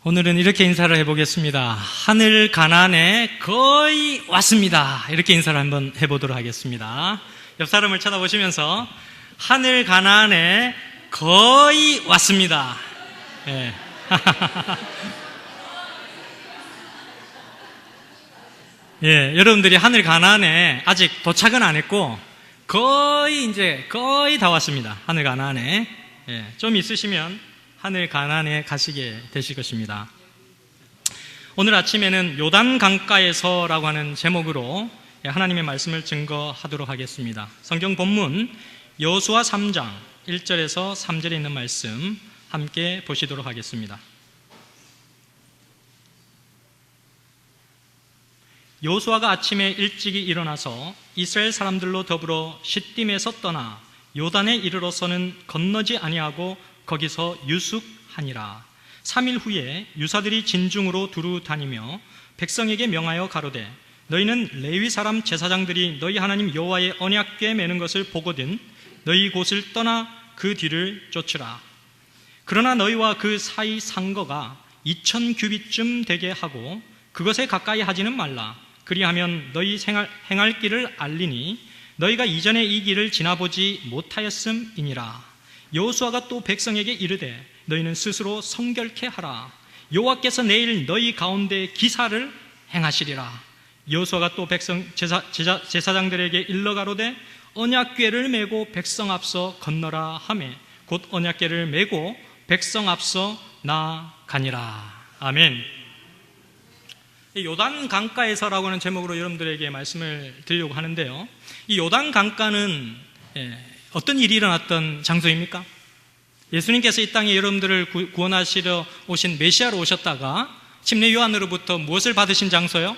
오늘은 이렇게 인사를 해보겠습니다. 하늘 가나안에 거의 왔습니다. 이렇게 인사를 한번 해보도록 하겠습니다. 옆 사람을 쳐다보시면서 하늘 가나안에 거의 왔습니다. 네. 예, 여러분들이 하늘 가나안에 아직 도착은 안 했고 거의 다 왔습니다. 하늘 가나안에. 예, 좀 있으시면 하늘 가나안에 가시게 되실 것입니다. 오늘 아침에는 요단 강가에서라고 하는 제목으로 하나님의 말씀을 증거하도록 하겠습니다. 성경 본문 여호수아 3장 1절에서 3절에 있는 말씀 함께 보시도록 하겠습니다. 여호수아가 아침에 일찍이 일어나서 이스라엘 사람들로 더불어 시딤에서 떠나 요단에 이르러서는 건너지 아니하고 거기서 유숙하니라. 3일 후에 유사들이 진중으로 두루 다니며 백성에게 명하여 가로되 너희는 레위 사람 제사장들이 너희 하나님 여호와의 언약궤 매는 것을 보거든 너희 곳을 떠나 그 뒤를 쫓으라. 그러나 너희와 그 사이 상거가 2000규빗쯤 되게 하고 그것에 가까이 하지는 말라. 그리하면 너희 행할 길을 알리니 너희가 이전에 이 길을 지나보지 못하였음이니라. 여호수아가 또 백성에게 이르되 너희는 스스로 성결케 하라. 여호와께서 내일 너희 가운데 기사를 행하시리라. 여호수아가 또 백성 제사장들에게 일러 가로되 언약궤를 메고 백성 앞서 건너라 하매 곧 언약궤를 메고 백성 앞서 나아가니라. 아멘. 요단 강가에서라고 하는 제목으로 여러분들에게 말씀을 드리려고 하는데요, 이 요단 강가는 어떤 일이 일어났던 장소입니까? 예수님께서 이 땅에 여러분들을 구원하시려 오신 메시아로 오셨다가 침례 요한으로부터 무엇을 받으신 장소요?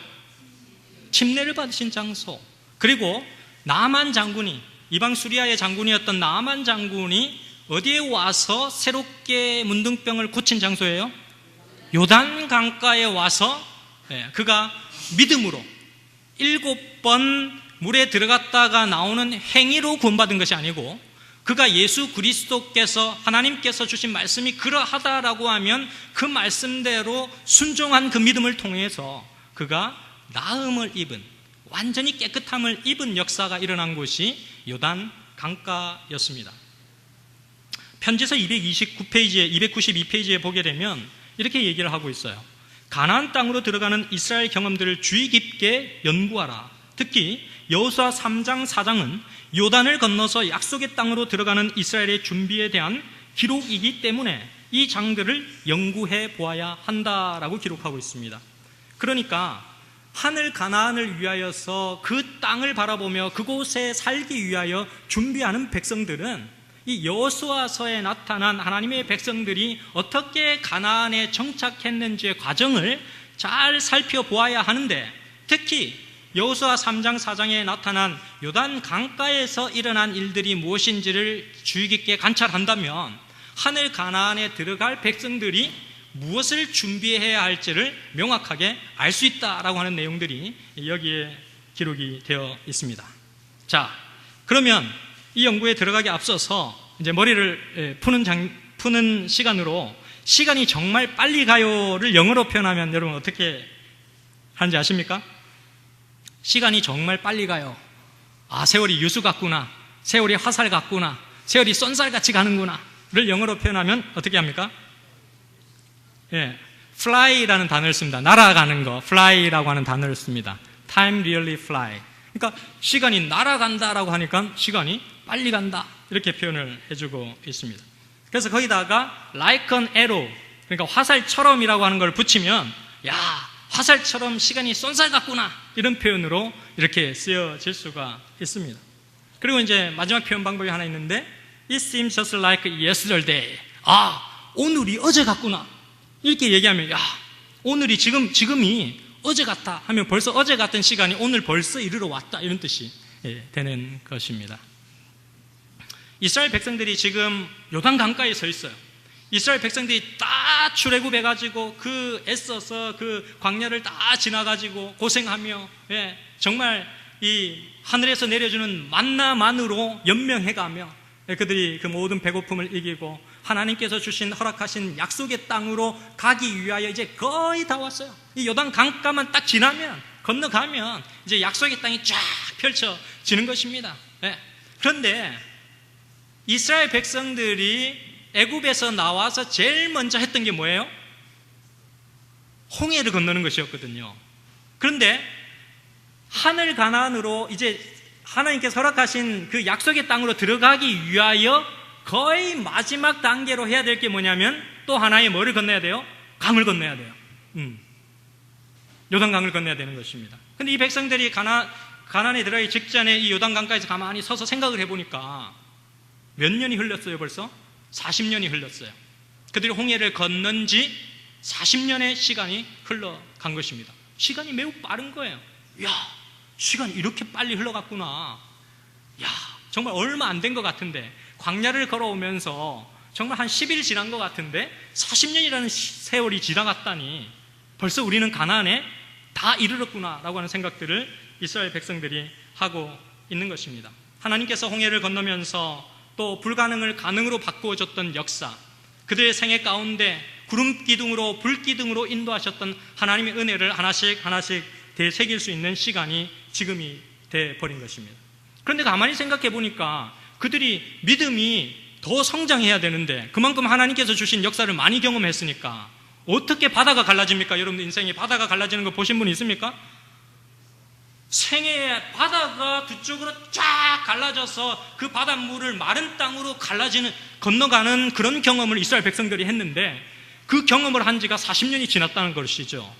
침례를 받으신 장소. 그리고 나만 장군이, 이방 수리아의 장군이었던 나만 장군이 어디에 와서 새롭게 문둥병을 고친 장소예요? 요단 강가에 와서 그가 믿음으로 7번 물에 들어갔다가 나오는 행위로 구원받은 것이 아니고 그가 예수 그리스도께서 하나님께서 주신 말씀이 그러하다라고 하면 그 말씀대로 순종한 그 믿음을 통해서 그가 나음을 입은, 완전히 깨끗함을 입은 역사가 일어난 곳이 요단 강가였습니다. 편지서 229페이지에 292페이지에 보게 되면 이렇게 얘기를 하고 있어요. 가나안 땅으로 들어가는 이스라엘 경험들을 주의 깊게 연구하라. 특히 여호수아 3장 4장은 요단을 건너서 약속의 땅으로 들어가는 이스라엘의 준비에 대한 기록이기 때문에 이 장들을 연구해 보아야 한다라고 기록하고 있습니다. 그러니까 하늘 가나안을 위하여서 그 땅을 바라보며 그곳에 살기 위하여 준비하는 백성들은 이 여호수아서에 나타난 하나님의 백성들이 어떻게 가나안에 정착했는지의 과정을 잘 살펴보아야 하는데, 특히 여호수아 3장 4장에 나타난 요단 강가에서 일어난 일들이 무엇인지를 주의 깊게 관찰한다면 하늘 가나안에 들어갈 백성들이 무엇을 준비해야 할지를 명확하게 알 수 있다라고 하는 내용들이 여기에 기록이 되어 있습니다. 자, 그러면 이 연구에 들어가기 앞서서 이제 머리를 푸는 시간으로 시간이 정말 빨리 가요를 영어로 표현하면 여러분 어떻게 하는지 아십니까? 시간이 정말 빨리 가요. 아, 세월이 유수 같구나. 세월이 화살 같구나. 세월이 쏜살같이 가는구나를 영어로 표현하면 어떻게 합니까? fly라는 단어를 씁니다. 날아가는 거, fly라고 하는 단어를 씁니다. Time really fly. 그러니까 시간이 날아간다라고 하니까 시간이 빨리 간다, 이렇게 표현을 해주고 있습니다. 그래서 거기다가 like an arrow, 그러니까 화살처럼이라고 하는 걸 붙이면 야, 화살처럼 시간이 쏜살 같구나, 이런 표현으로 이렇게 쓰여질 수가 있습니다. 그리고 이제 마지막 표현 방법이 하나 있는데 It seems just like yesterday. 아, 오늘이 어제 같구나, 이렇게 얘기하면 야, 오늘이 지금이 어제 같다 하면 벌써 어제 같은 시간이 오늘 벌써 이르러 왔다, 이런 뜻이 되는 것입니다. 이스라엘 백성들이 지금 요단 강가에 서 있어요. 이스라엘 백성들이 다 출애굽해가지고 애써서 그 광야를 다 지나가지고 고생하며 정말 이 하늘에서 내려주는 만나만으로 연명해가며 그들이 그 모든 배고픔을 이기고 하나님께서 주신 허락하신 약속의 땅으로 가기 위하여 이제 거의 다 왔어요. 이 요단 강가만 딱 지나면, 건너가면 이제 약속의 땅이 쫙 펼쳐지는 것입니다. 그런데 이스라엘 백성들이 애굽에서 나와서 제일 먼저 했던 게 뭐예요? 홍해를 건너는 것이었거든요. 그런데 하늘 가나안으로 이제 하나님께서 허락하신 그 약속의 땅으로 들어가기 위하여 거의 마지막 단계로 해야 될 게 뭐냐면 또 하나의 뭐를 건너야 돼요? 강을 건너야 돼요. 요단강을 건너야 되는 것입니다. 근데 이 백성들이 가나안에 들어가기 직전에 이 요단강가에서 가만히 서서 생각을 해보니까 몇 년이 흘렀어요 벌써? 40년이 흘렀어요. 그들이 홍해를 건넌 지 40년의 시간이 흘러간 것입니다. 시간이 매우 빠른 거예요. 이야, 시간이 이렇게 빨리 흘러갔구나. 야, 정말 얼마 안 된 것 같은데, 광야를 걸어오면서 정말 한 10일 지난 것 같은데 40년이라는 세월이 지나갔다니 벌써 우리는 가나안에 다 이르렀구나 라고 하는 생각들을 이스라엘 백성들이 하고 있는 것입니다. 하나님께서 홍해를 건너면서 또 불가능을 가능으로 바꾸어줬던 역사, 그들의 생애 가운데 구름 기둥으로 불 기둥으로 인도하셨던 하나님의 은혜를 하나씩 하나씩 되새길 수 있는 시간이 지금이 돼버린 것입니다. 그런데 가만히 생각해 보니까 그들이 믿음이 더 성장해야 되는데 그만큼 하나님께서 주신 역사를 많이 경험했으니까 어떻게 바다가 갈라집니까? 여러분들 인생에 바다가 갈라지는 거 보신 분 있습니까? 생애에 바다가 두 쪽으로 쫙 갈라져서 그 바닷물을 마른 땅으로 건너가는 그런 경험을 이스라엘 백성들이 했는데 그 경험을 한 지가 40년이 지났다는 것이죠.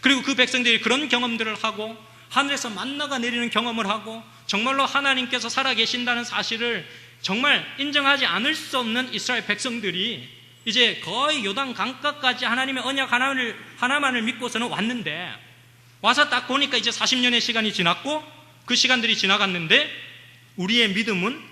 그리고 그 백성들이 그런 경험들을 하고 하늘에서 만나가 내리는 경험을 하고 정말로 하나님께서 살아계신다는 사실을 정말 인정하지 않을 수 없는 이스라엘 백성들이 이제 거의 요단 강가까지 하나님의 언약 하나만을 믿고서는 왔는데 와서 딱 보니까 이제 40년의 시간이 지났고 그 시간들이 지나갔는데 우리의 믿음은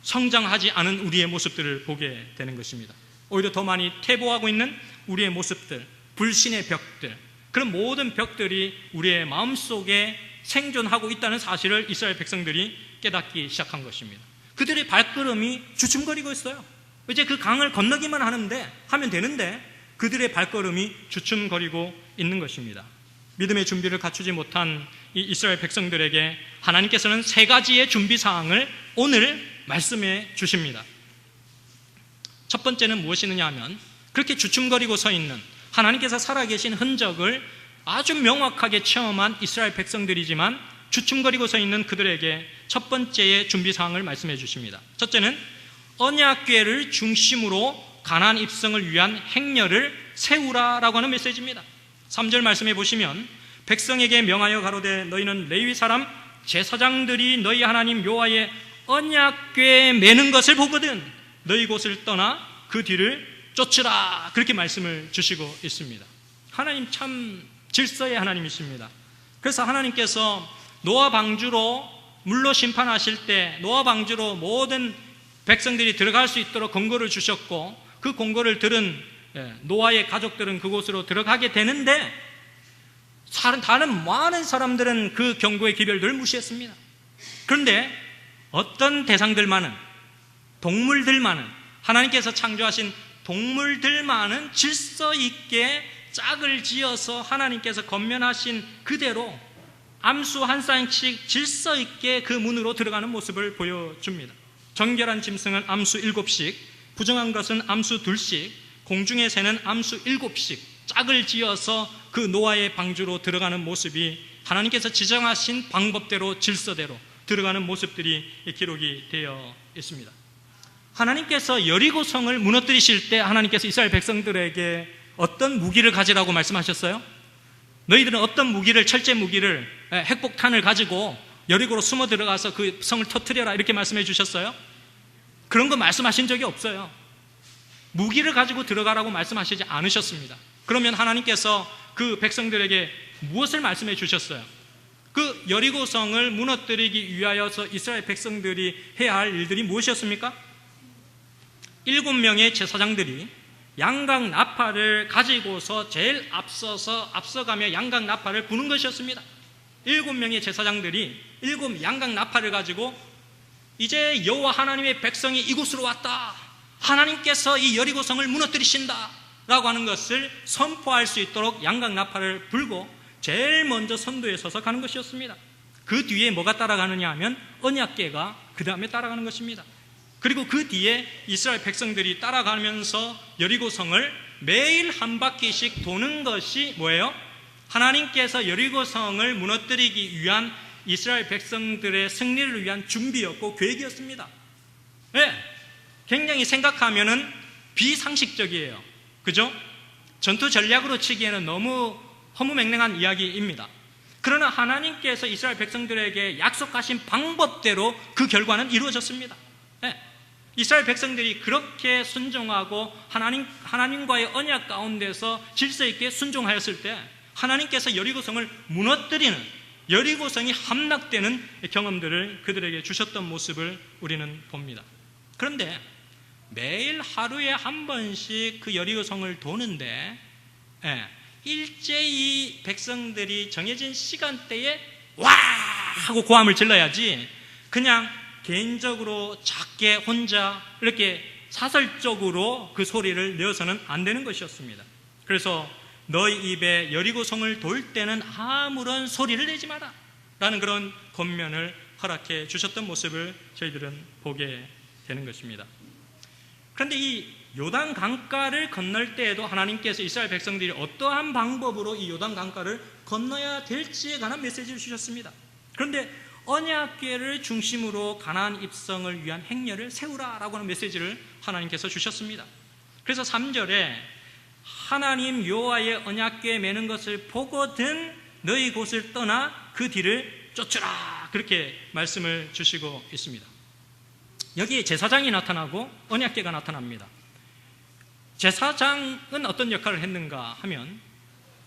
성장하지 않은 우리의 모습들을 보게 되는 것입니다. 오히려 더 많이 퇴보하고 있는 우리의 모습들, 불신의 벽들, 그런 모든 벽들이 우리의 마음속에 생존하고 있다는 사실을 이스라엘 백성들이 깨닫기 시작한 것입니다. 그들의 발걸음이 주춤거리고 있어요. 이제 그 강을 건너기만 하면 되는데 그들의 발걸음이 주춤거리고 있는 것입니다. 믿음의 준비를 갖추지 못한 이 이스라엘 백성들에게 하나님께서는 세 가지의 준비 사항을 오늘 말씀해 주십니다. 첫 번째는 무엇이느냐 하면 그렇게 주춤거리고 서 있는 하나님께서 살아계신 흔적을 아주 명확하게 체험한 이스라엘 백성들이지만 주춤거리고 서 있는 그들에게 첫 번째의 준비사항을 말씀해 주십니다. 첫째는 언약궤를 중심으로 가나안 입성을 위한 행렬을 세우라라고 하는 메시지입니다. 3절 말씀해 보시면 백성에게 명하여 가로되 너희는 레위 사람 제사장들이 너희 하나님 여호와의 언약궤에 매는 것을 보거든 너희 곳을 떠나 그 뒤를 쫓으라 그렇게 말씀을 주시고 있습니다. 하나님 참 질서의 하나님이십니다. 그래서 하나님께서 노아 방주로 물로 심판하실 때 노아 방주로 모든 백성들이 들어갈 수 있도록 권고를 주셨고 그 권고를 들은 노아의 가족들은 그곳으로 들어가게 되는데 다른 많은 사람들은 그 경고의 기별들을 무시했습니다. 그런데 어떤 대상들만은 동물들만은 하나님께서 창조하신 동물들만은 질서 있게 짝을 지어서 하나님께서 권면하신 그대로 암수 한 쌍씩 질서 있게 그 문으로 들어가는 모습을 보여줍니다. 정결한 짐승은 암수 7씩, 부정한 것은 암수 2씩, 공중의 새는 암수 7씩 짝을 지어서 그 노아의 방주로 들어가는 모습이 하나님께서 지정하신 방법대로 질서대로 들어가는 모습들이 기록이 되어 있습니다. 하나님께서 여리고성을 무너뜨리실 때 하나님께서 이스라엘 백성들에게 어떤 무기를 가지라고 말씀하셨어요? 너희들은 어떤 무기를, 철제 무기를, 핵폭탄을 가지고 여리고로 숨어 들어가서 그 성을 터뜨려라 이렇게 말씀해 주셨어요? 그런 거 말씀하신 적이 없어요. 무기를 가지고 들어가라고 말씀하시지 않으셨습니다. 그러면 하나님께서 그 백성들에게 무엇을 말씀해 주셨어요? 그 여리고성을 무너뜨리기 위하여서 이스라엘 백성들이 해야 할 일들이 무엇이었습니까? 7명의 제사장들이 양각 나팔을 가지고서 제일 앞서가며 양각 나팔을 부는 것이었습니다. 7명의 제사장들이 7 양각 나팔을 가지고 이제 여호와 하나님의 백성이 이곳으로 왔다. 하나님께서 이 여리고성을 무너뜨리신다 라고 하는 것을 선포할 수 있도록 양각 나팔을 불고 제일 먼저 선두에 서서 가는 것이었습니다. 그 뒤에 뭐가 따라가느냐 하면 언약궤가 그 다음에 따라가는 것입니다. 그리고 그 뒤에 이스라엘 백성들이 따라가면서 여리고성을 매일 한 바퀴씩 도는 것이 뭐예요? 하나님께서 여리고성을 무너뜨리기 위한 이스라엘 백성들의 승리를 위한 준비였고 계획이었습니다. 네, 굉장히 생각하면은 비상식적이에요. 그죠? 전투 전략으로 치기에는 너무 허무맹랑한 이야기입니다. 그러나 하나님께서 이스라엘 백성들에게 약속하신 방법대로 그 결과는 이루어졌습니다. 네. 이스라엘 백성들이 그렇게 순종하고 하나님과의 언약 가운데서 질서 있게 순종하였을 때 하나님께서 여리고성을 무너뜨리는, 여리고성이 함락되는 경험들을 그들에게 주셨던 모습을 우리는 봅니다. 그런데 매일 하루에 한 번씩 그 여리고성을 도는데 일제히 백성들이 정해진 시간대에 와! 하고 고함을 질러야지 그냥 개인적으로 작게 혼자 이렇게 사설적으로 그 소리를 내어서는 안 되는 것이었습니다. 그래서 너희 입에 여리고성을 돌 때는 아무런 소리를 내지 마라 라는 그런 권면을 허락해 주셨던 모습을 저희들은 보게 되는 것입니다. 그런데 이 요단 강가를 건널 때에도 하나님께서 이스라엘 백성들이 어떠한 방법으로 이 요단 강가를 건너야 될지에 관한 메시지를 주셨습니다. 그런데 언약궤를 중심으로 가나안 입성을 위한 행렬을 세우라라고 하는 메시지를 하나님께서 주셨습니다. 그래서 3절에 하나님 여호와의 언약궤에 매는 것을 보거든 너희 곳을 떠나 그 뒤를 쫓으라 그렇게 말씀을 주시고 있습니다. 여기에 제사장이 나타나고 언약궤가 나타납니다. 제사장은 어떤 역할을 했는가 하면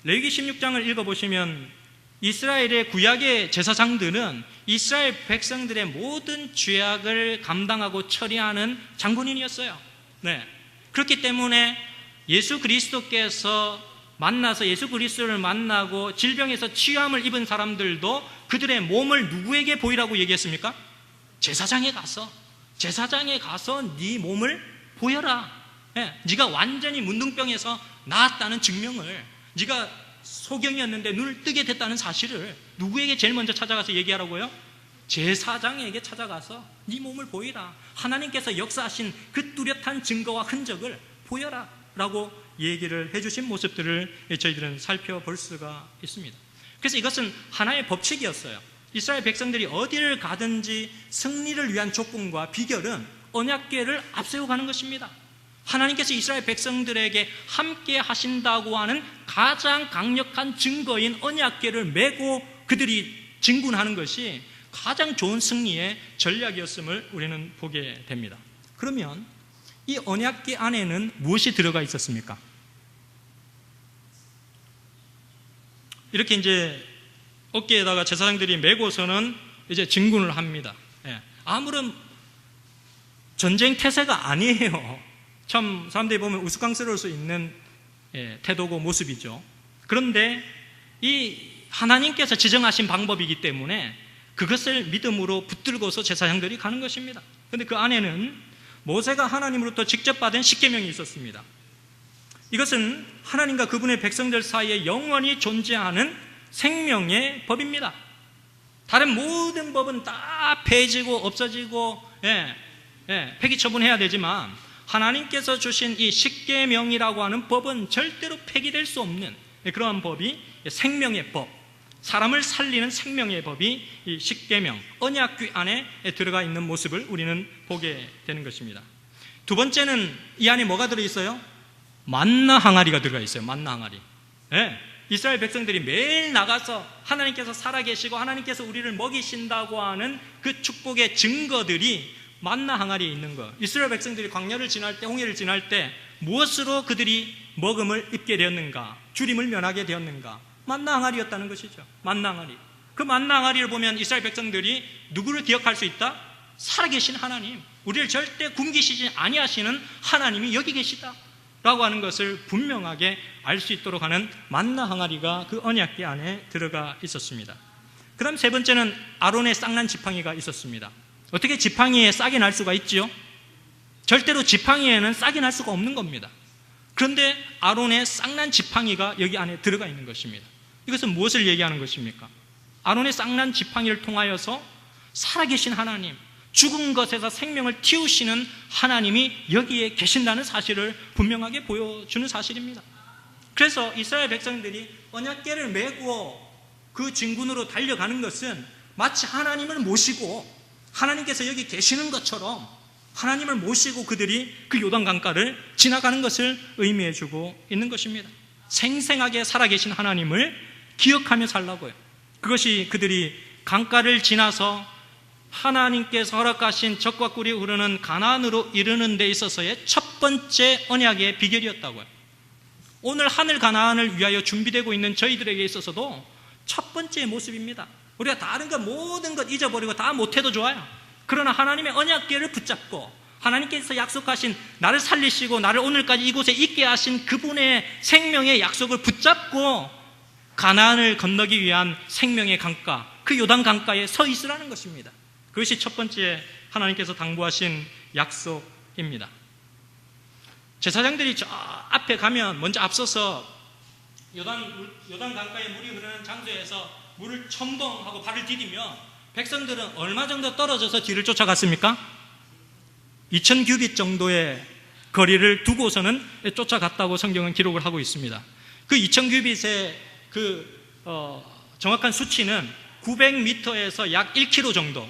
레위기 16장을 읽어보시면 이스라엘의 구약의 제사장들은 이스라엘 백성들의 모든 죄악을 감당하고 처리하는 장군인이었어요. 네. 그렇기 때문에 예수 그리스도께서 만나서 예수 그리스도를 만나고 질병에서 치유함을 입은 사람들도 그들의 몸을 누구에게 보이라고 얘기했습니까? 제사장에 가서 네 몸을 보여라. 네. 네가 완전히 문둥병에서 나았다는 증명을, 네가 소경이었는데 눈을 뜨게 됐다는 사실을 누구에게 제일 먼저 찾아가서 얘기하라고요? 제사장에게 찾아가서 네 몸을 보이라. 하나님께서 역사하신 그 뚜렷한 증거와 흔적을 보여라 라고 얘기를 해주신 모습들을 저희들은 살펴볼 수가 있습니다. 그래서 이것은 하나의 법칙이었어요. 이스라엘 백성들이 어디를 가든지 승리를 위한 조건과 비결은 언약궤를 앞세워 가는 것입니다. 하나님께서 이스라엘 백성들에게 함께 하신다고 하는 가장 강력한 증거인 언약궤를 메고 그들이 진군하는 것이 가장 좋은 승리의 전략이었음을 우리는 보게 됩니다. 그러면 이 언약궤 안에는 무엇이 들어가 있었습니까? 이렇게 이제 어깨에다가 제사장들이 메고서는 이제 진군을 합니다. 아무런 전쟁 태세가 아니에요. 참 사람들이 보면 우스꽝스러울 수 있는 태도고 모습이죠. 그런데 이 하나님께서 지정하신 방법이기 때문에 그것을 믿음으로 붙들고서 제사장들이 가는 것입니다. 그런데 그 안에는 모세가 하나님으로부터 직접 받은 십계명이 있었습니다. 이것은 하나님과 그분의 백성들 사이에 영원히 존재하는 생명의 법입니다. 다른 모든 법은 다 폐지고 없어지고 폐기 처분해야 되지만 하나님께서 주신 이 십계명이라고 하는 법은 절대로 폐기될 수 없는 그러한 법이 생명의 법, 사람을 살리는 생명의 법이 이 십계명, 언약궤 안에 들어가 있는 모습을 우리는 보게 되는 것입니다. 두 번째는 이 안에 뭐가 들어있어요? 만나 항아리가 들어가 있어요. 만나 항아리. 이스라엘 백성들이 매일 나가서 하나님께서 살아계시고 하나님께서 우리를 먹이신다고 하는 그 축복의 증거들이 만나 항아리에 있는 것. 이스라엘 백성들이 광야를 지날 때, 홍해를 지날 때 무엇으로 그들이 먹음을 입게 되었는가? 주림을 면하게 되었는가? 만나 항아리였다는 것이죠. 만나 항아리. 그 만나 항아리를 보면 이스라엘 백성들이 누구를 기억할 수 있다? 살아계신 하나님, 우리를 절대 굶기시지 아니하시는 하나님이 여기 계시다 라고 하는 것을 분명하게 알 수 있도록 하는 만나 항아리가 그 언약궤 안에 들어가 있었습니다. 그 다음 세 번째는 아론의 쌍난 지팡이가 있었습니다. 어떻게 지팡이에 싹이 날 수가 있지요? 절대로 지팡이에는 싹이 날 수가 없는 겁니다. 그런데 아론의 싹난 지팡이가 여기 안에 들어가 있는 것입니다. 이것은 무엇을 얘기하는 것입니까? 아론의 싹난 지팡이를 통하여서 살아계신 하나님, 죽은 것에서 생명을 틔우시는 하나님이 여기에 계신다는 사실을 분명하게 보여주는 사실입니다. 그래서 이스라엘 백성들이 언약궤를 메고 그 진군으로 달려가는 것은 마치 하나님을 모시고 하나님께서 여기 계시는 것처럼 하나님을 모시고 그들이 그 요단강가를 지나가는 것을 의미해주고 있는 것입니다. 생생하게 살아계신 하나님을 기억하며 살라고요. 그것이 그들이 강가를 지나서 하나님께서 허락하신 적과 꿀이 흐르는 가나안으로 이르는 데 있어서의 첫 번째 언약의 비결이었다고요. 오늘 하늘 가나안을 위하여 준비되고 있는 저희들에게 있어서도 첫 번째 모습입니다. 우리가 다른 것 모든 것 잊어버리고 다 못해도 좋아요. 그러나 하나님의 언약궤를 붙잡고 하나님께서 약속하신 나를 살리시고 나를 오늘까지 이곳에 있게 하신 그분의 생명의 약속을 붙잡고 가나안을 건너기 위한 생명의 강가, 그 요단 강가에 서 있으라는 것입니다. 그것이 첫 번째 하나님께서 당부하신 약속입니다. 제사장들이 저 앞에 가면 먼저 앞서서 요단 강가에 물이 흐르는 장소에서 물을 첨벙하고 발을 디디며 백성들은 얼마 정도 떨어져서 뒤를 쫓아갔습니까? 2000규빗 정도의 거리를 두고서는 쫓아갔다고 성경은 기록을 하고 있습니다. 그 2000규빗의 정확한 수치는 900m에서 약 1km 정도.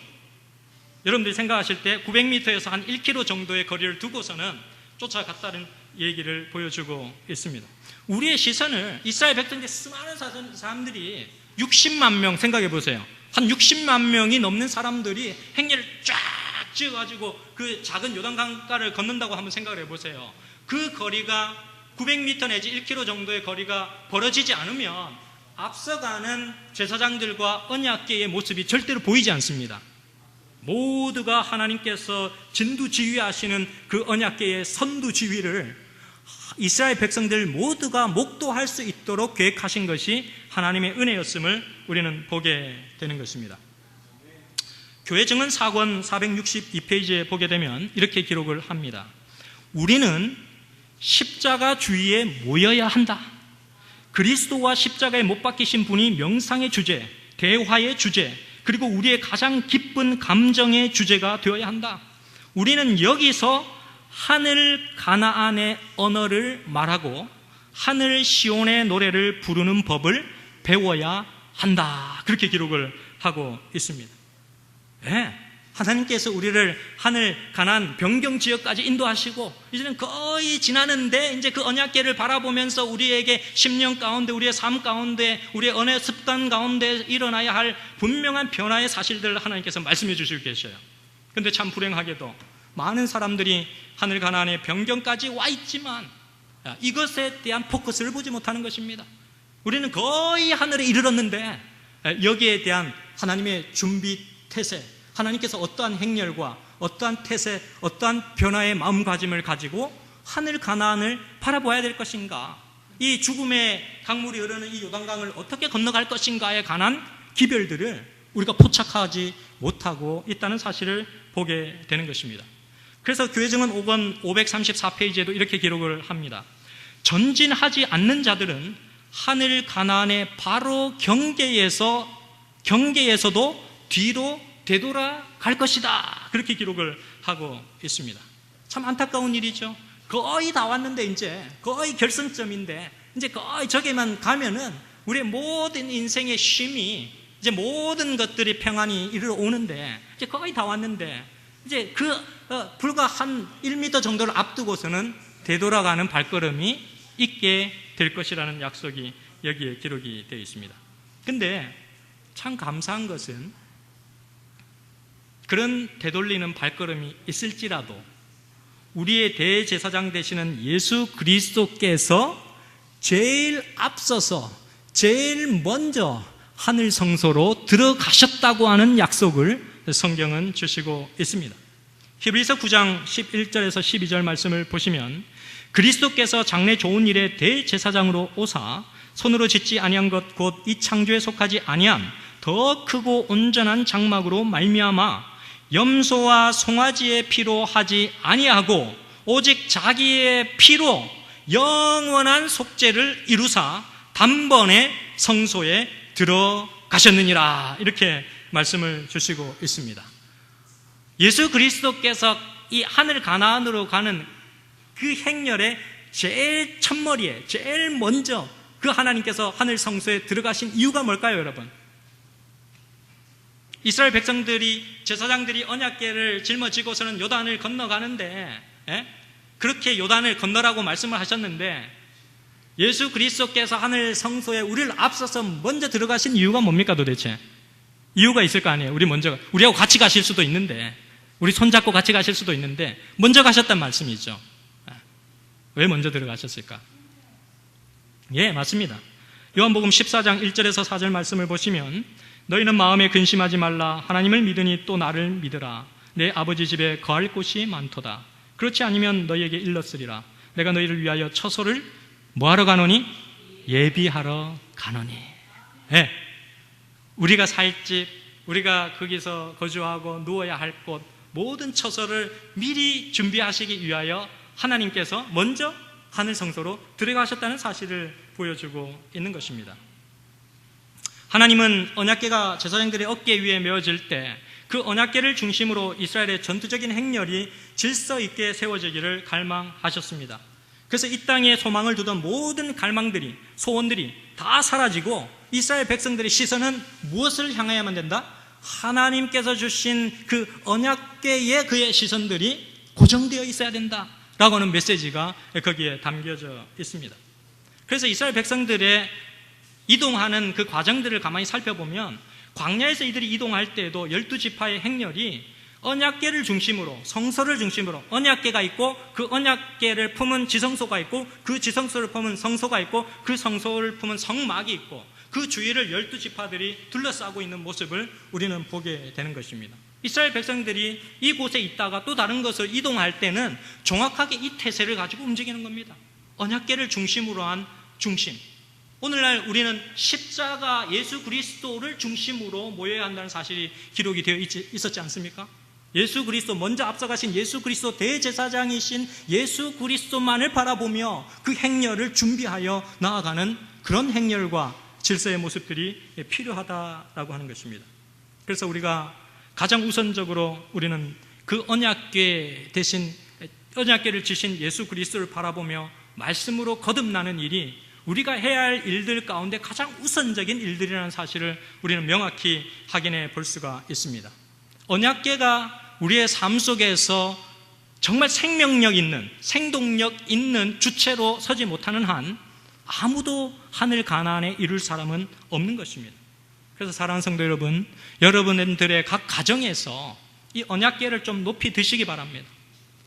여러분들이 생각하실 때 900m에서 한 1km 정도의 거리를 두고서는 쫓아갔다는 얘기를 보여주고 있습니다. 우리의 시선을 이스라엘 백성들 수많은 사람들이 60만 명 생각해 보세요. 한 60만 명이 넘는 사람들이 행렬을 쫙 지어가지고 그 작은 요단강가를 걷는다고 한번 생각을 해보세요. 그 거리가 900m 내지 1km 정도의 거리가 벌어지지 않으면 앞서가는 제사장들과 언약궤의 모습이 절대로 보이지 않습니다. 모두가 하나님께서 진두지휘하시는 그 언약궤의 선두지휘를 이스라엘 백성들 모두가 목도할 수 있도록 계획하신 것이 하나님의 은혜였음을 우리는 보게 되는 것입니다. 교회 증언 4권 462페이지에 보게 되면 이렇게 기록을 합니다. 우리는 십자가 주위에 모여야 한다. 그리스도와 십자가에 못 박히신 분이 명상의 주제, 대화의 주제, 그리고 우리의 가장 기쁜 감정의 주제가 되어야 한다. 우리는 여기서 하늘 가나안의 언어를 말하고 하늘 시온의 노래를 부르는 법을 배워야 한다. 그렇게 기록을 하고 있습니다. 네, 하나님께서 우리를 하늘 가나안 변경 지역까지 인도하시고 이제는 거의 지나는데 이제 그 언약궤를 바라보면서 우리에게 10년 가운데 우리의 삶 가운데 우리의 언어 습관 가운데 일어나야 할 분명한 변화의 사실들을 하나님께서 말씀해 주시고 계셔요. 그런데 참 불행하게도 많은 사람들이 하늘 가나안의 변경까지 와 있지만 이것에 대한 포커스를 보지 못하는 것입니다. 우리는 거의 하늘에 이르렀는데 여기에 대한 하나님의 준비 태세, 하나님께서 어떠한 행렬과 어떠한 태세, 어떠한 변화의 마음가짐을 가지고 하늘 가나안을 바라봐야 될 것인가, 이 죽음의 강물이 흐르는 이 요단강을 어떻게 건너갈 것인가에 관한 기별들을 우리가 포착하지 못하고 있다는 사실을 보게 되는 것입니다. 그래서 교회증언 5권 534페이지에도 이렇게 기록을 합니다. 전진하지 않는 자들은 하늘 가나안의 바로 경계에서도 뒤로 되돌아갈 것이다. 그렇게 기록을 하고 있습니다. 참 안타까운 일이죠. 거의 다 왔는데 이제 거의 결승점인데 이제 거의 저기만 가면은 우리의 모든 인생의 쉼이 이제 모든 것들이 평안히 이르러 오는데 이제 거의 다 왔는데 이제 불과 한 1m 정도를 앞두고서는 되돌아가는 발걸음이 있게 될 것이라는 약속이 여기에 기록이 되어 있습니다. 근데 참 감사한 것은 그런 되돌리는 발걸음이 있을지라도 우리의 대제사장 되시는 예수 그리스도께서 제일 앞서서 제일 먼저 하늘 성소로 들어가셨다고 하는 약속을 성경은 주시고 있습니다. 히브리서 9장 11절에서 12절 말씀을 보시면 그리스도께서 장래 좋은 일의 대제사장으로 오사 손으로 짓지 아니한 것 곧 이 창조에 속하지 아니한 더 크고 온전한 장막으로 말미암아 염소와 송아지의 피로 하지 아니하고 오직 자기의 피로 영원한 속죄를 이루사 단번에 성소에 들어가셨느니라, 이렇게 말씀을 주시고 있습니다. 예수 그리스도께서 이 하늘 가나안으로 가는 그 행렬의 제일 첫머리에 제일 먼저 그 하나님께서 하늘 성소에 들어가신 이유가 뭘까요, 여러분? 이스라엘 백성들이, 제사장들이 언약궤를 짊어지고서는 요단을 건너가는데, 그렇게 요단을 건너라고 말씀을 하셨는데, 예수 그리스도께서 하늘 성소에 우리를 앞서서 먼저 들어가신 이유가 뭡니까 도대체? 이유가 있을 거 아니에요. 우리하고 같이 가실 수도 있는데, 우리 손잡고 같이 가실 수도 있는데 먼저 가셨단 말씀이죠. 왜 먼저 들어가셨을까? 예, 맞습니다. 요한복음 14장 1절에서 4절 말씀을 보시면, 너희는 마음에 근심하지 말라. 하나님을 믿으니 또 나를 믿으라. 내 아버지 집에 거할 곳이 많도다. 그렇지 않으면 너희에게 일렀으리라. 내가 너희를 위하여 처소를 뭐하러 가노니? 예비하러 가노니. 예, 우리가 살 집, 우리가 거기서 거주하고 누워야 할 곳, 모든 처소를 미리 준비하시기 위하여 하나님께서 먼저 하늘 성소로 들어가셨다는 사실을 보여주고 있는 것입니다. 하나님은 언약궤가 제사장들의 어깨 위에 메어질 때 그 언약궤를 중심으로 이스라엘의 전투적인 행렬이 질서 있게 세워지기를 갈망하셨습니다. 그래서 이 땅에 소망을 두던 모든 갈망들이, 소원들이 다 사라지고 이스라엘 백성들의 시선은 무엇을 향해야만 된다? 하나님께서 주신 그 언약궤에 그의 시선들이 고정되어 있어야 된다라고 하는 메시지가 거기에 담겨져 있습니다. 그래서 이스라엘 백성들의 이동하는 그 과정들을 가만히 살펴보면, 광야에서 이들이 이동할 때에도 12지파의 행렬이 언약궤를 중심으로, 성소를 중심으로, 언약궤가 있고 그 언약궤를 품은 지성소가 있고 그 지성소를 품은 성소가 있고 그 성소를 품은 성막이 있고 그 주위를 12지파들이 둘러싸고 있는 모습을 우리는 보게 되는 것입니다. 이스라엘 백성들이 이곳에 있다가 또 다른 곳을 이동할 때는 정확하게 이 태세를 가지고 움직이는 겁니다. 언약궤를 중심으로 한 중심. 오늘날 우리는 십자가 예수 그리스도를 중심으로 모여야 한다는 사실이 기록이 되어 있었지 않습니까? 예수 그리스도, 먼저 앞서가신 예수 그리스도, 대제사장이신 예수 그리스도만을 바라보며 그 행렬을 준비하여 나아가는 그런 행렬과 질서의 모습들이 필요하다라고 하는 것입니다. 그래서 우리가 가장 우선적으로 우리는 그 언약궤 대신 언약궤를 지신 예수 그리스도를 바라보며 말씀으로 거듭나는 일이 우리가 해야 할 일들 가운데 가장 우선적인 일들이라는 사실을 우리는 명확히 확인해 볼 수가 있습니다. 언약궤가 우리의 삶 속에서 정말 생명력 있는, 생동력 있는 주체로 서지 못하는 한 아무도 하늘 가나안에 이룰 사람은 없는 것입니다. 그래서 사랑하는 성도 여러분, 여러분들의 각 가정에서 이 언약궤를 좀 높이 드시기 바랍니다.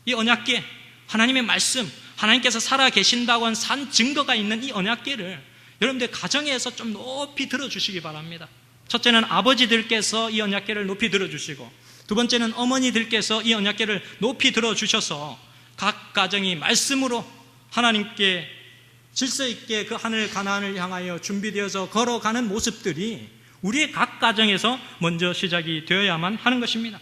이 언약궤, 하나님의 말씀, 하나님께서 살아 계신다고 한 산 증거가 있는 이 언약궤를 여러분들 가정에서 좀 높이 들어주시기 바랍니다. 첫째는 아버지들께서 이 언약궤를 높이 들어주시고, 두 번째는 어머니들께서 이 언약궤를 높이 들어주셔서 각 가정이 말씀으로 하나님께 질서 있게 그 하늘 가나안을 향하여 준비되어서 걸어가는 모습들이 우리의 각 가정에서 먼저 시작이 되어야만 하는 것입니다.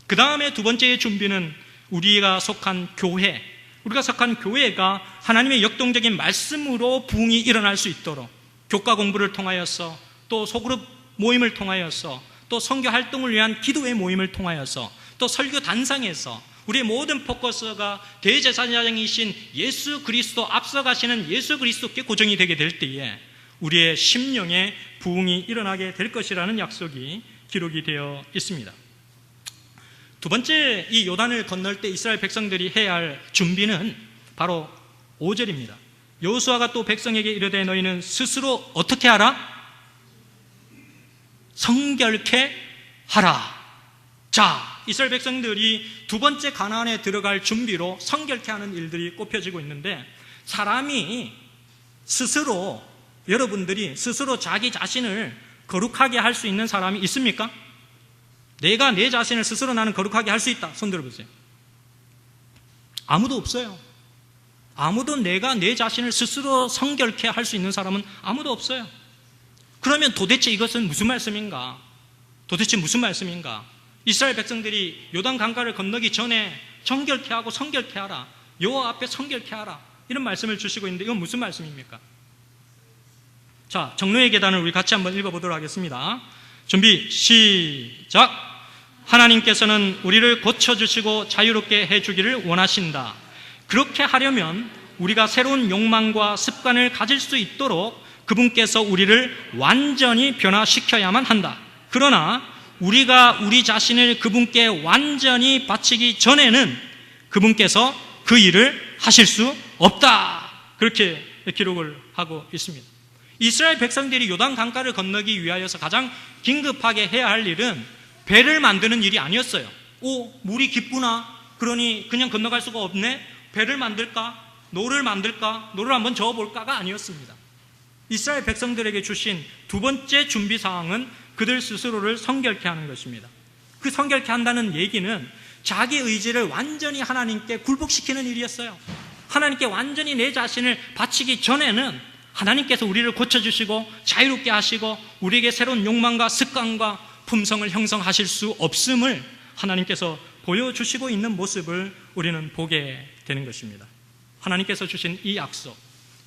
그 다음에 두 번째의 준비는 우리가 속한 교회, 우리가 속한 교회가 하나님의 역동적인 말씀으로 부흥이 일어날 수 있도록 교과 공부를 통하여서, 또 소그룹 모임을 통하여서, 또 선교 활동을 위한 기도의 모임을 통하여서, 또 설교 단상에서 우리의 모든 포커스가 대제사장이신 예수 그리스도, 앞서가시는 예수 그리스도께 고정이 되게 될 때에 우리의 심령의 부흥이 일어나게 될 것이라는 약속이 기록이 되어 있습니다. 두 번째, 이 요단을 건널 때 이스라엘 백성들이 해야 할 준비는 바로 5절입니다. 여호수아가 또 백성에게 이르되 너희는 스스로 어떻게 하라? 성결케 하라. 자, 이스라엘 백성들이 두 번째 가나안에 들어갈 준비로 성결케 하는 일들이 꼽혀지고 있는데, 사람이 스스로, 여러분들이 스스로 자기 자신을 거룩하게 할 수 있는 사람이 있습니까? 내가 내 자신을 스스로 나는 거룩하게 할 수 있다. 손 들어보세요. 아무도 없어요. 아무도 내가 내 자신을 스스로 성결케 할 수 있는 사람은 아무도 없어요. 그러면 도대체 이것은 무슨 말씀인가? 도대체 무슨 말씀인가? 이스라엘 백성들이 요단 강가를 건너기 전에 정결케 하고 성결케 하라, 여호와 앞에 성결케 하라, 이런 말씀을 주시고 있는데 이건 무슨 말씀입니까? 자, 정로의 계단을 우리 같이 한번 읽어보도록 하겠습니다. 준비 시작. 하나님께서는 우리를 고쳐주시고 자유롭게 해주기를 원하신다. 그렇게 하려면 우리가 새로운 욕망과 습관을 가질 수 있도록 그분께서 우리를 완전히 변화시켜야만 한다. 그러나 우리가 우리 자신을 그분께 완전히 바치기 전에는 그분께서 그 일을 하실 수 없다. 그렇게 기록을 하고 있습니다. 이스라엘 백성들이 요단 강가를 건너기 위하여서 가장 긴급하게 해야 할 일은 배를 만드는 일이 아니었어요. 물이 깊구나, 그러니 그냥 건너갈 수가 없네, 배를 만들까, 노를 만들까, 노를 한번 저어볼까가 아니었습니다. 이스라엘 백성들에게 주신 두 번째 준비 사항은 그들 스스로를 성결케 하는 것입니다. 그 성결케 한다는 얘기는 자기 의지를 완전히 하나님께 굴복시키는 일이었어요. 하나님께 완전히 내 자신을 바치기 전에는 하나님께서 우리를 고쳐주시고 자유롭게 하시고 우리에게 새로운 욕망과 습관과 품성을 형성하실 수 없음을 하나님께서 보여주시고 있는 모습을 우리는 보게 되는 것입니다. 하나님께서 주신 이 약속,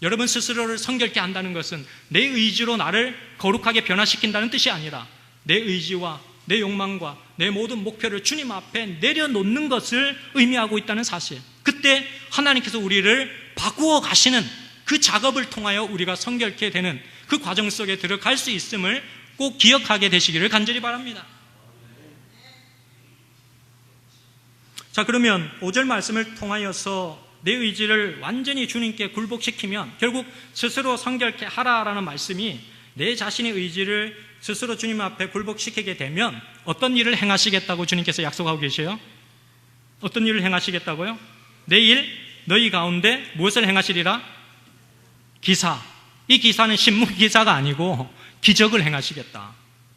여러분 스스로를 성결케 한다는 것은 내 의지로 나를 거룩하게 변화시킨다는 뜻이 아니라 내 의지와 내 욕망과 내 모든 목표를 주님 앞에 내려놓는 것을 의미하고 있다는 사실, 그때 하나님께서 우리를 바꾸어 가시는 그 작업을 통하여 우리가 성결케 되는 그 과정 속에 들어갈 수 있음을 꼭 기억하게 되시기를 간절히 바랍니다. 자, 그러면 5절 말씀을 통하여서 내 의지를 완전히 주님께 굴복시키면 결국 스스로 성결케 하라라는 말씀이 내 자신의 의지를 스스로 주님 앞에 굴복시키게 되면 어떤 일을 행하시겠다고 주님께서 약속하고 계세요? 어떤 일을 행하시겠다고요? 내일 너희 가운데 무엇을 행하시리라? 기사. 이 기사는 신문 기사가 아니고 기적을 행하시겠다.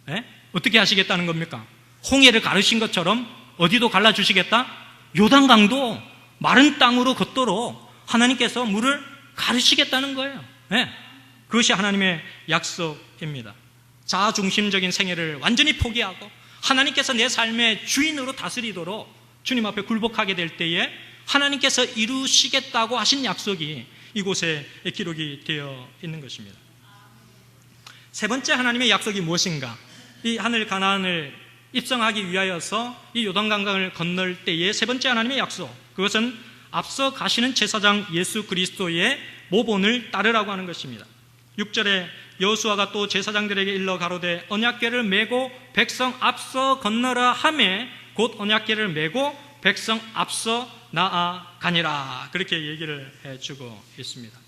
네? 어떻게 하시겠다는 겁니까? 홍해를 가르신 것처럼 어디도 갈라주시겠다? 요단강도 마른 땅으로 걷도록 하나님께서 물을 가르시겠다는 거예요. 네? 그것이 하나님의 약속입니다. 자아중심적인 생애를 완전히 포기하고 하나님께서 내 삶의 주인으로 다스리도록 주님 앞에 굴복하게 될 때에 하나님께서 이루시겠다고 하신 약속이 이곳에 기록이 되어 있는 것입니다. 세 번째 하나님의 약속이 무엇인가? 이 하늘 가나안을 입성하기 위하여서 이 요단강을 건널 때의 세 번째 하나님의 약속, 그것은 앞서 가시는 제사장 예수 그리스도의 모본을 따르라고 하는 것입니다. 6절에 여호수아가 또 제사장들에게 일러 가로되 언약궤를 메고 백성 앞서 건너라 하매 곧 언약궤를 메고 백성 앞서 나아가니라, 그렇게 얘기를 해주고 있습니다.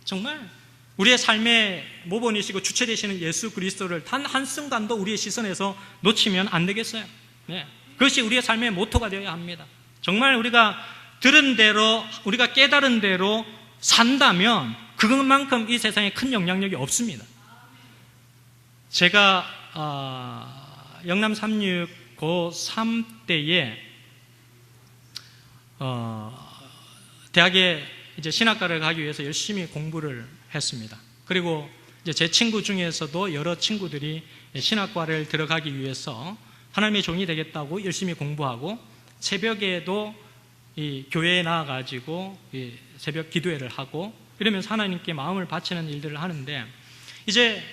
정말 우리의 삶의 모본이시고 주체 되시는 예수 그리스도를 단 한순간도 우리의 시선에서 놓치면 안 되겠어요. 네. 그것이 우리의 삶의 모토가 되어야 합니다. 정말 우리가 들은 대로, 우리가 깨달은 대로 산다면 그것만큼 이 세상에 큰 영향력이 없습니다. 제가 영남 36 고3 때에 대학에 이제 신학과를 가기 위해서 열심히 공부를 했습니다. 그리고 이제 제 친구 중에서도 여러 친구들이 신학과를 들어가기 위해서 하나님의 종이 되겠다고 열심히 공부하고 새벽에도 이 교회에 나와가지고 이 새벽 기도회를 하고 이러면서 하나님께 마음을 바치는 일들을 하는데 이제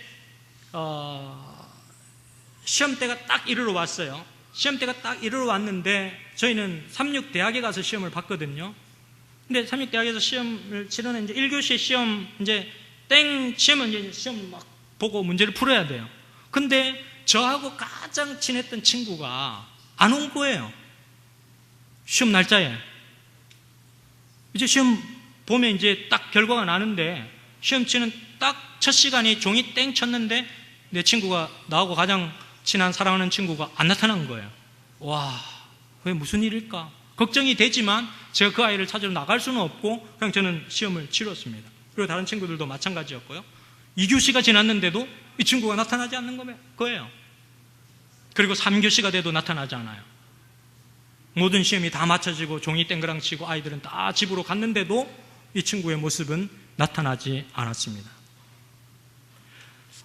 시험때가 딱 이르러 왔어요. 시험때가 딱 이르러 왔는데 저희는 36 대학에 가서 시험을 봤거든요. 근데 36 대학에서 시험을 치르는 이제 1교시 시험 이제 시험은 이제 시험 막 보고 문제를 풀어야 돼요. 근데 저하고 가장 친했던 친구가 안 온 거예요. 시험 날짜에. 이제 시험 보면 이제 딱 결과가 나는데 시험 치는 딱 첫 시간이 종이 땡 쳤는데 내 친구가, 나하고 가장 친한 사랑하는 친구가 안 나타난 거예요. 와, 왜 무슨 일일까? 걱정이 되지만 제가 그 아이를 찾으러 나갈 수는 없고 그냥 저는 시험을 치렀습니다. 그리고 다른 친구들도 마찬가지였고요. 2교시가 지났는데도 이 친구가 나타나지 않는 거예요. 그리고 3교시가 돼도 나타나지 않아요. 모든 시험이 다 마쳐지고 종이 땡그랑 치고 아이들은 다 집으로 갔는데도 이 친구의 모습은 나타나지 않았습니다.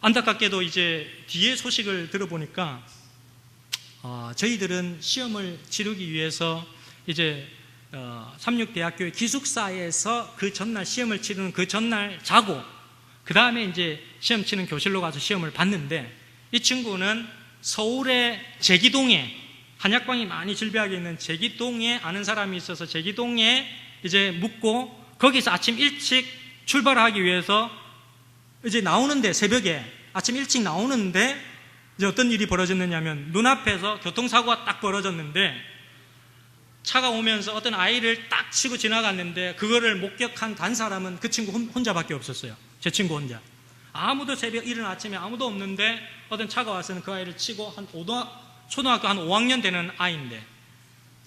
안타깝게도 이제 뒤에 소식을 들어보니까 저희들은 시험을 치르기 위해서 이제 삼육대학교의 기숙사에서 그 전날 시험을 치르는 그 전날 자고 그 다음에 이제 시험 치는 교실로 가서 시험을 봤는데, 이 친구는 서울의 제기동에, 한약방이 많이 질비하게 있는 제기동에 아는 사람이 있어서 제기동에 이제 묵고 거기서 아침 일찍 출발하기 위해서 이제 나오는데, 새벽에 아침 일찍 나오는데 이제 어떤 일이 벌어졌느냐면, 눈앞에서 교통사고가 딱 벌어졌는데 차가 오면서 어떤 아이를 딱 치고 지나갔는데 그거를 목격한 단 사람은 그 친구 혼자밖에 없었어요. 제 친구 혼자. 아무도 새벽 이른 아침에 아무도 없는데 어떤 차가 와서는 그 아이를 치고, 초등학교 한 5학년 되는 아이인데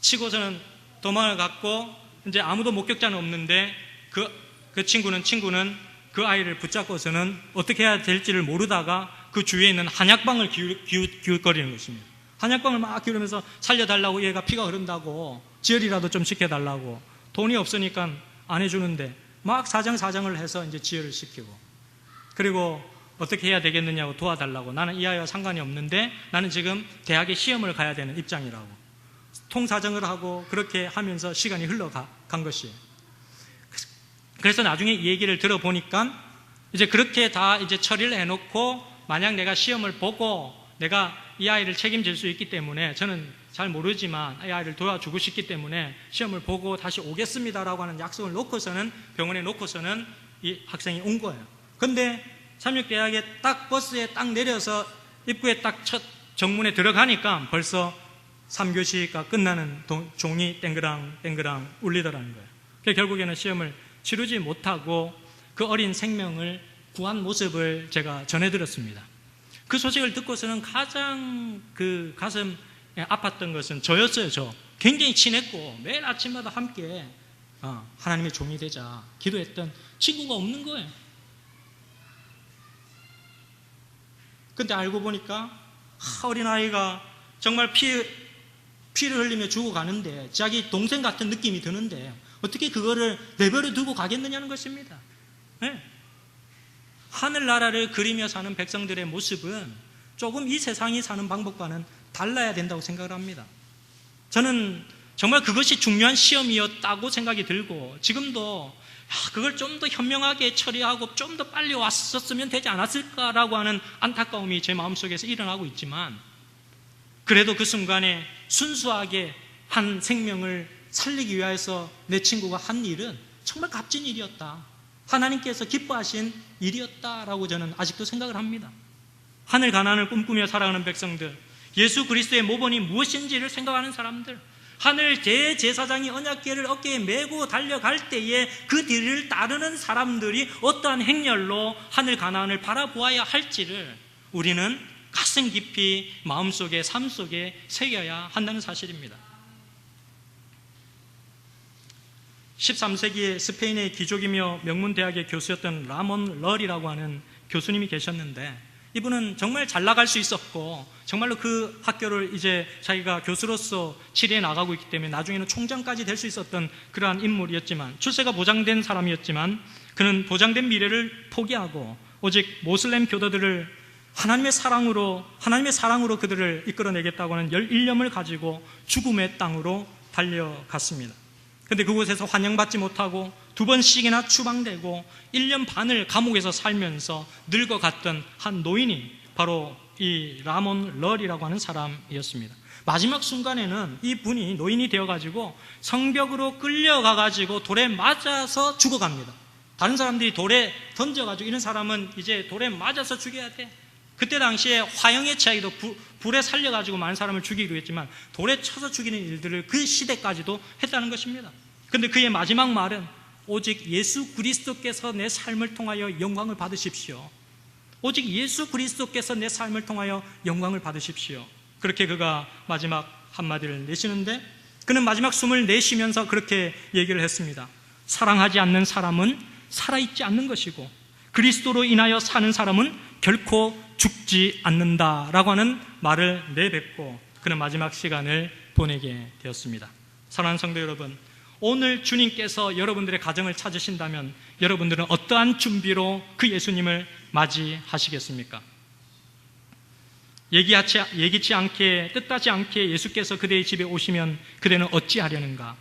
치고서는 도망을 갔고, 이제 아무도 목격자는 없는데 그 친구는 그 아이를 붙잡고서는 어떻게 해야 될지를 모르다가 그 주위에 있는 한약방을 기웃거리는 것입니다. 한약방을 막 기울이면서 살려달라고, 얘가 피가 흐른다고, 지혈이라도 좀 시켜달라고, 돈이 없으니까 안 해주는데 막 사정을 해서 이제 지혈을 시키고, 그리고 어떻게 해야 되겠느냐고 도와달라고, 나는 이 아이와 상관이 없는데 나는 지금 대학에 시험을 가야 되는 입장이라고 통사정을 하고, 그렇게 하면서 시간이 흘러간 것이에요. 그래서 나중에 이 얘기를 들어보니까 이제 그렇게 다 이제 처리를 해놓고, 만약 내가 시험을 보고 내가 이 아이를 책임질 수 있기 때문에, 저는 잘 모르지만 이 아이를 도와주고 싶기 때문에 시험을 보고 다시 오겠습니다라고 하는 약속을 놓고서는, 병원에 놓고서는 이 학생이 온 거예요. 근데 삼육대학에 딱 버스에 딱 내려서 입구에 딱 첫 정문에 들어가니까 벌써 3교시가 끝나는 종이 땡그랑 울리더라는 거예요. 그래서 결국에는 시험을 치르지 못하고 그 어린 생명을 구한 모습을 제가 전해드렸습니다. 그 소식을 듣고서는 가장 그 가슴 아팠던 것은 저였어요. 저 굉장히 친했고 매일 아침마다 함께 하나님의 종이 되자 기도했던 친구가 없는 거예요. 근데 알고 보니까 어린아이가 정말 피를 흘리며 죽어가는데, 자기 동생 같은 느낌이 드는데 어떻게 그거를 내버려 두고 가겠느냐는 것입니다. 네. 하늘나라를 그리며 사는 백성들의 모습은 조금 이 세상이 사는 방법과는 달라야 된다고 생각을 합니다. 저는 정말 그것이 중요한 시험이었다고 생각이 들고, 지금도 그걸 좀 더 현명하게 처리하고 좀 더 빨리 왔었으면 되지 않았을까라고 하는 안타까움이 제 마음속에서 일어나고 있지만, 그래도 그 순간에 순수하게 한 생명을 살리기 위해서 내 친구가 한 일은 정말 값진 일이었다, 하나님께서 기뻐하신 일이었다라고 저는 아직도 생각을 합니다. 하늘 가난을 꿈꾸며 살아가는 백성들, 예수 그리스도의 모본이 무엇인지를 생각하는 사람들, 하늘 대제사장이 언약궤를 어깨에 메고 달려갈 때에 그 뒤를 따르는 사람들이 어떠한 행렬로 하늘 가나안을 바라보아야 할지를 우리는 가슴 깊이 마음속에, 삶 속에 새겨야 한다는 사실입니다. 13세기에 스페인의 귀족이며 명문대학의 교수였던 라몬 럴이라고 하는 교수님이 계셨는데, 이분은 정말 잘 나갈 수 있었고 정말로 그 학교를 이제 자기가 교수로서 치리해 나가고 있기 때문에 나중에는 총장까지 될 수 있었던 그러한 인물이었지만, 출세가 보장된 사람이었지만, 그는 보장된 미래를 포기하고 오직 모슬렘 교도들을 하나님의 사랑으로 그들을 이끌어내겠다고 하는 일념을 가지고 죽음의 땅으로 달려갔습니다. 그런데 그곳에서 환영받지 못하고 2번씩이나 추방되고 1년 반을 감옥에서 살면서 늙어갔던 한 노인이 바로 이 라몬 럴이라고 하는 사람이었습니다. 마지막 순간에는 이 분이 노인이 되어가지고 성벽으로 끌려가가지고 돌에 맞아서 죽어갑니다. 다른 사람들이 돌에 던져가지고, 이런 사람은 이제 돌에 맞아서 죽여야 돼. 그때 당시에 화형에 취하기도 불에 살려가지고 많은 사람을 죽이기도 했지만 돌에 쳐서 죽이는 일들을 그 시대까지도 했다는 것입니다. 그런데 그의 마지막 말은 오직 예수 그리스도께서 내 삶을 통하여 영광을 받으십시오. 오직 예수 그리스도께서 내 삶을 통하여 영광을 받으십시오. 그렇게 그가 마지막 한마디를 내쉬는데, 그는 마지막 숨을 내쉬면서 그렇게 얘기를 했습니다. 사랑하지 않는 사람은 살아있지 않는 것이고 그리스도로 인하여 사는 사람은 결코 죽지 않는다라고 하는 말을 내뱉고 그는 마지막 시간을 보내게 되었습니다. 사랑하는 성도 여러분, 오늘 주님께서 여러분들의 가정을 찾으신다면 여러분들은 어떠한 준비로 그 예수님을 맞이하시겠습니까? 예기치 않게 뜻하지 않게 예수께서 그대의 집에 오시면 그대는 어찌하려는가?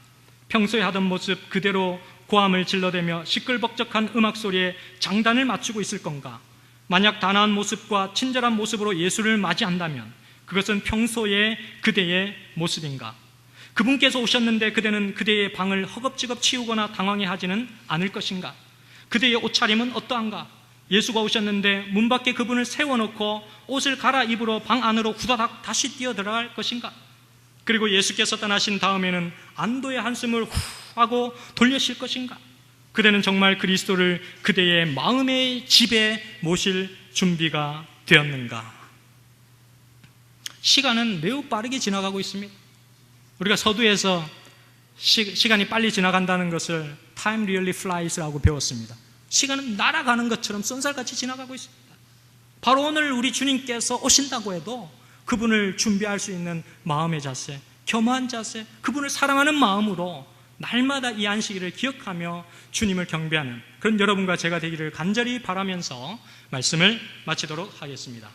평소에 하던 모습 그대로 고함을 질러대며 시끌벅적한 음악 소리에 장단을 맞추고 있을 건가? 만약 단아한 모습과 친절한 모습으로 예수를 맞이한다면 그것은 평소의 그대의 모습인가? 그분께서 오셨는데 그대는 그대의 방을 허겁지겁 치우거나 당황해하지는 않을 것인가? 그대의 옷차림은 어떠한가? 예수가 오셨는데 문 밖에 그분을 세워놓고 옷을 갈아입으러 방 안으로 후다닥 다시 뛰어들어갈 것인가? 그리고 예수께서 떠나신 다음에는 안도의 한숨을 후 하고 돌려쉴 것인가? 그대는 정말 그리스도를 그대의 마음의 집에 모실 준비가 되었는가? 시간은 매우 빠르게 지나가고 있습니다. 우리가 서두에서 시간이 빨리 지나간다는 것을 Time really flies라고 배웠습니다. 시간은 날아가는 것처럼 쏜살같이 지나가고 있습니다. 바로 오늘 우리 주님께서 오신다고 해도 그분을 준비할 수 있는 마음의 자세, 겸허한 자세, 그분을 사랑하는 마음으로 날마다 이 안식일을 기억하며 주님을 경배하는 그런 여러분과 제가 되기를 간절히 바라면서 말씀을 마치도록 하겠습니다.